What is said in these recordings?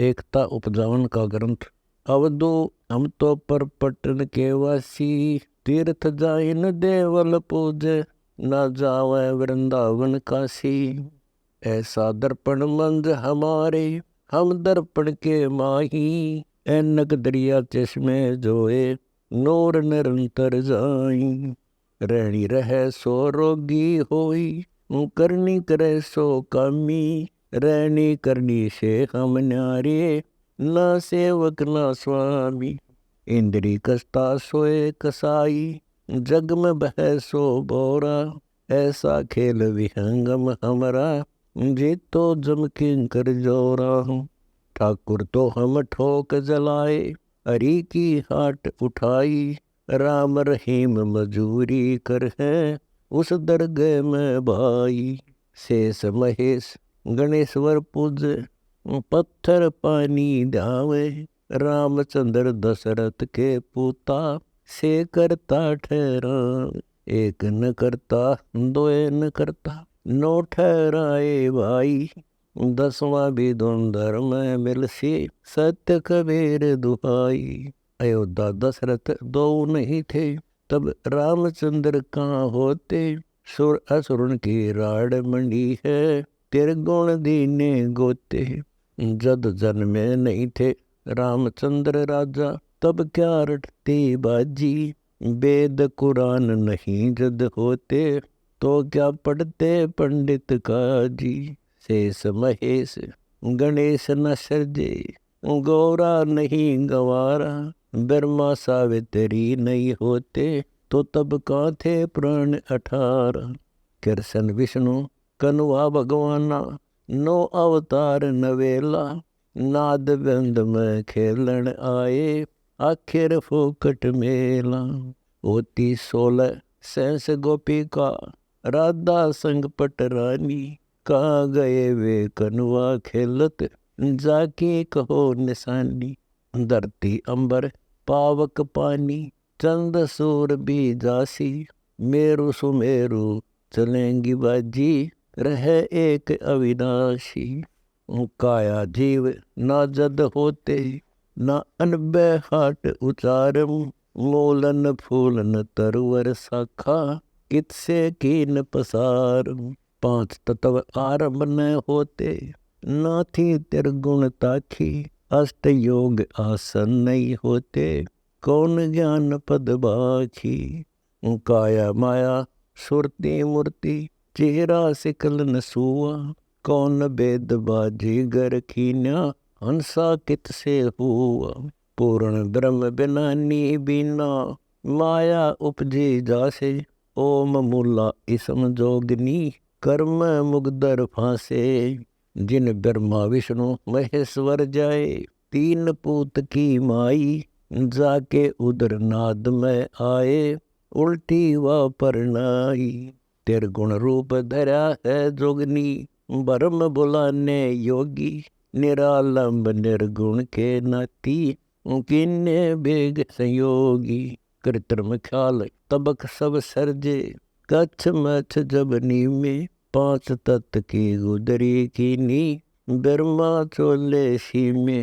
एकता उपजावन का ग्रंथ। अवधो हम तो पर पटन के वासी, तीर्थ जाइन देवल पूजे, न जावे वृंदावन काशी। ऐसा दर्पण मंज हमारे, हम दर्पण के माही, ऐनक दरिया चश्मे जोए, नूर निरंतर जाई। रहनी रहे सो रोगी होई, करनी करे सो कामी, रहनी करनी से हम न्यारे, न सेवक न स्वामी। इंद्री कसता सोए कसाई, जग में बह सो बोरा, ऐसा खेल विहंगम हमारा, जीतो जम किंकर जोरा। ठाकुर तो हम ठोक जलाए, हरि की हाट उठाई, राम रहीम मजूरी कर है, उस दरगह में भाई। शेष महेश गणेश्वर पूज, पत्थर पानी ध्यावे, रामचंद्र दशरथ के पूता, से करता ठहरा। एक न करता दोए न करता, नो ठहराए भाई, दसवां भी धुंधर में मिलसी, सत्य कबीर दुहाई। अयोध्या दशरथ दो नहीं थे, तब रामचंद्र कहाँ होते, सुर असुरन की राड मंडी है, त्रिगुण दीने गोते। जद जन्मे नहीं थे रामचंद्र राजा, तब क्या रटती बाजी, वेद कुरान नहीं जद होते, तो क्या पढ़ते पंडित काजी। शेष महेश गणेश न सर्जे, गौरा नहीं गवारा, ब्रह्मा सावित्री नहीं होते, तो तब कहाँ थे प्राण 18। कृष्ण विष्णु कनुआ भगवाना, नो अवतार नवेला, नाद बंद में खेलन आए, आखिर फोकट मेला। होती 16 सहस गोपिका, राधा संग पटरानी, कहाँ गए वे कनुआ खेलत, जाके कहो निशानी। धरती अंबर पावक पानी, चंद सूर भी जासी, मेरु सुमेरु चलेंगी बाजी, रह एक अविनाशी। काया जीव ना जद होते, ना अनबे हाट उचारम, मोलन फूलन तरवर शाखा, कितसे कीन पसार। 5 तत्व आरंभ न होते, ना थी त्रिगुण ताखी, अष्ट योग आसन नहीं होते, कौन ज्ञान पद बाखी। काया माया सुरती मूर्ति, चेहरा सिकल न सुआ, कौन वेद बाजी गर कीन्या, हंसा कित से हुआ। पूर्ण ब्रह्म बिना नी बीना, माया उपजी जासे, ओम मूला इसम जोगनी, कर्म मुगदर फांसे। जिन ब्रह्मा विष्णु महेश्वर जाए, 3 पूत की माई, जाके उदर नाद में आए, उल्टी व परनाई। त्रिगुण रूप धरा है जोगनी, ब्रह्म बुलाने योगी, निरालंब निर्गुण के नाती, किन्ने बेग संयोगी। कृत्रिम ख्याल तबक सब सर्जे, कच्छ मच्छ जब नीमे, 5 तत्व की गुदरी कीनी, ब्रह्मा चोले सीमे।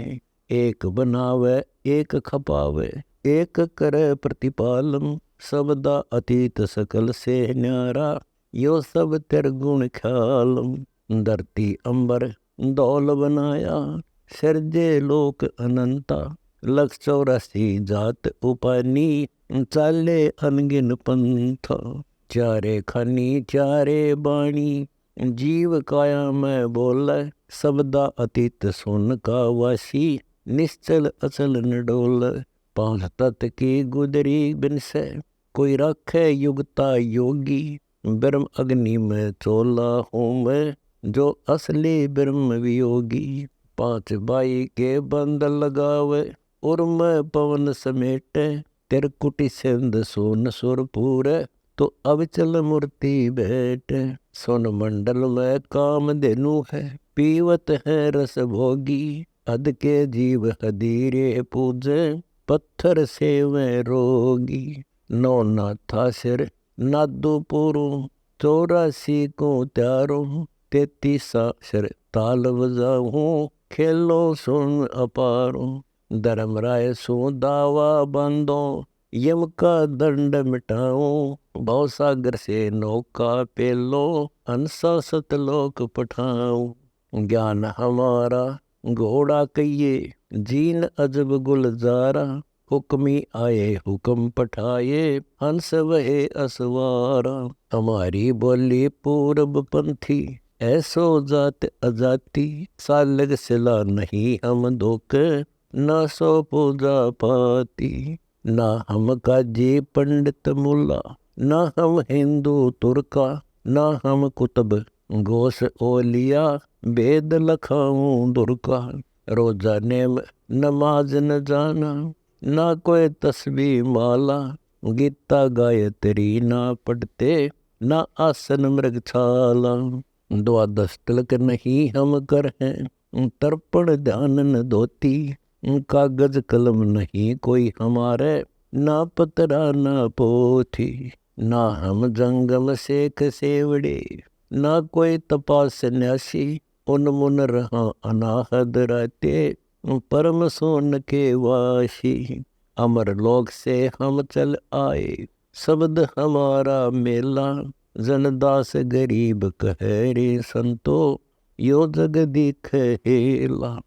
एक बनावे एक खपावे, एक करे प्रतिपालम, सबदा अतीत सकल से न्यारा, यो सब त्रिगुण ख्यालम। धरती अंबर दौल बनाया, सर्जे लोक अनंता, 184 जात उपानी, चाले अनगिन पंथा। चारे खानी चारे बाणी, जीव काया में बोले, सबदा अतीत सुन का वासी, निश्चल अचल न डोले। 5 तत्व की गुदरी बिन से, कोई रखे युगता योगी, ब्रह्म अग्नि में चोला हूँ मैं, जो असली ब्रह्म वियोगी। 5 बाई के बंद लगावे, उर्म पवन समेटे, तिरकुटी सिंध सोन सुर पूरे, तो अविचल मूर्ति बैठे। सोन मंडल में काम धेनु है, पीवत है रस भोगी, अध के जीव हदीरे पूजे, पत्थर सेवे रोगी। 9 नाथा सिर नादू पुरु, 84 को त्यारो, 33 सिर ताल बजाऊं, खेलो सुन अपारो, धर्मराय सो दावा बांधो, यम का दंड मिटाओ, भव सागर से नौका पेलो, हंसा सतलोक पठाओ। ज्ञान हमारा घोड़ा कहिए, जीन अजब गुलजारा, हुक्मी आए हुक्म पठाए, हंस वहे असवारा। हमारी बोली पूरब पंथी, ऐसो जात अजाति, सालग सिला नहीं हम धोके, ना सो पूजा पाती। ना हम काजी पंडित मुल्ला, ना हम हिंदू तुर्का, ना हम कुतुब घोष ओलिया, वेद लखाऊं दुर्का। रोजा नेम नमाज न जाना, ना कोई तस्बीह माला, गीता गायत्री ना पढ़ते, ना आसन मृगछाला। द्वादश तिलक नहीं हम कर हैं, तर्पण ध्यान न धोती, कागज कलम नहीं कोई हमारे, ना पतरा ना पोथी। ना हम जंगम शेख सेवड़े, ना कोई तपास सन्यासी, उन्मुन रहा अनाहद रहते, परम सोन के वासी। अमर लोक से हम चल आए, शब्द हमारा मेला, जनदास गरीब कह रे संतो, यो जग दिख हेला।